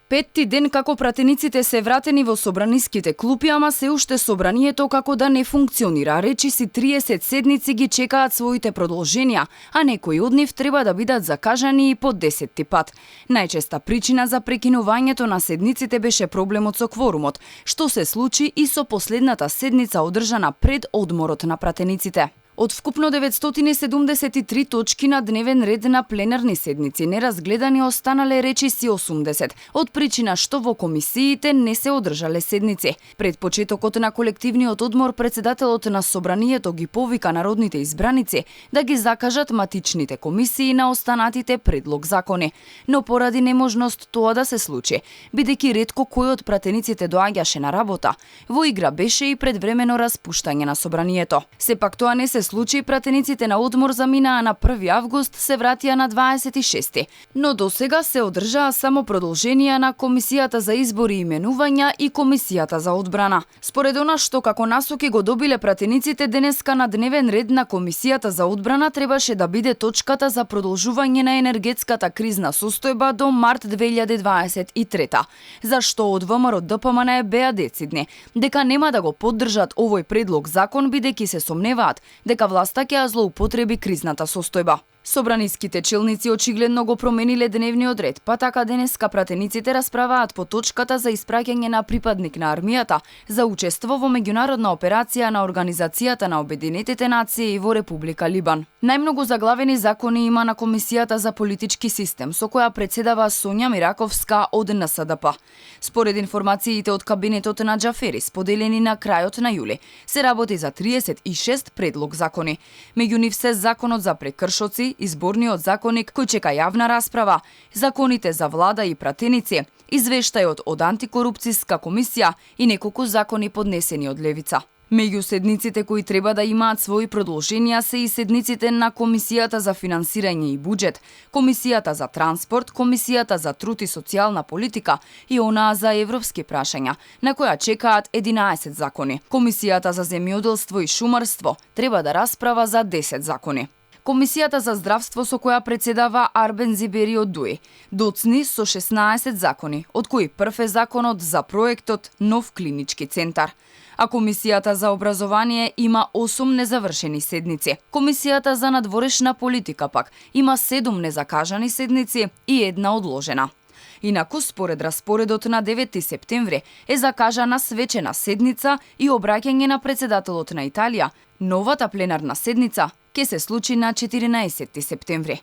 Петти ден како пратениците се вратени во собраниските клупи, ама се уште собранието како да не функционира. Речиси 30 седници ги чекаат своите продолженија, а некои од нив треба да бидат закажани и по 10-ти пат. Најчеста причина за прекинувањето на седниците беше проблемот со кворумот, што се случи и со последната седница одржана пред одморот на пратениците. Од вкупно 973 точки на дневен ред на пленарни седници, неразгледани останале речиси 80, од причина што во комисиите не се одржале седници. Пред почетокот на колективниот одмор, председателот на собранието ги повика народните избраници да ги закажат матичните комисии на останатите предлог закони. Но поради неможност тоа да се случи, бидејќи ретко кој од пратениците доаѓаше на работа, во игра беше и предвремено распуштање на собранието. Сепак тоа не се случаи, пратениците на одмор заминаа на 1 август, се вратија на 26, но досега се одржаа само продолженија на Комисијата за избори и именувања и Комисијата за одбрана. Според она што како насоки го добиле пратениците, денеска на дневен ред на Комисијата за одбрана требаше да биде точката за продолжување на енергетската кризна состојба до март 2023, зашто од ВМРО ДПМН беа децидни дека нема да го поддржат овој предлог закон, бидејќи се сомневаат дека власта ќе ја злоупотреби кризната состојба. Собраниските челници очигледно го промениле дневниот ред, па така денеска пратениците расправаат по точката за испраќање на припадник на армијата за учество во меѓународна операција на Организацијата на Обединетите нации во Република Либан. Најмногу заглавени закони има на Комисијата за политички систем, со која председава Сонја Мираковска од НСДП. Според информациите од кабинетот на Џафери, споделени на крајот на јули, се работи за 36 предлог закони. Меѓу нив се законот за прекршоци, изборниот законник кој чека јавна расправа, законите за влада и пратеници, извештајот од антикорупцијска комисија и неколку закони поднесени од левица. Меѓу седниците кои треба да имаат своји продолженија се и седниците на Комисијата за финансирање и буџет, Комисијата за транспорт, Комисијата за труд и социјална политика и онаа за европски прашања, на која чекаат 11 закони. Комисијата за земјоделство и шумарство треба да расправа за 10 закони. Комисијата за здравство, со која председава Арбен Зибери од ДУИ, доцни со 16 закони, од кои прв е законот за проектот Нов клинички центар. А Комисијата за образование има 8 незавршени седници. Комисијата за надворешна политика пак има 7 незакажани седници и 1 одложена. Инаку, според распоредот на 9 септември, е закажана свечена седница и обраќање на председателот на Италија. Новата пленарна седница ќе се случи на 14 септември.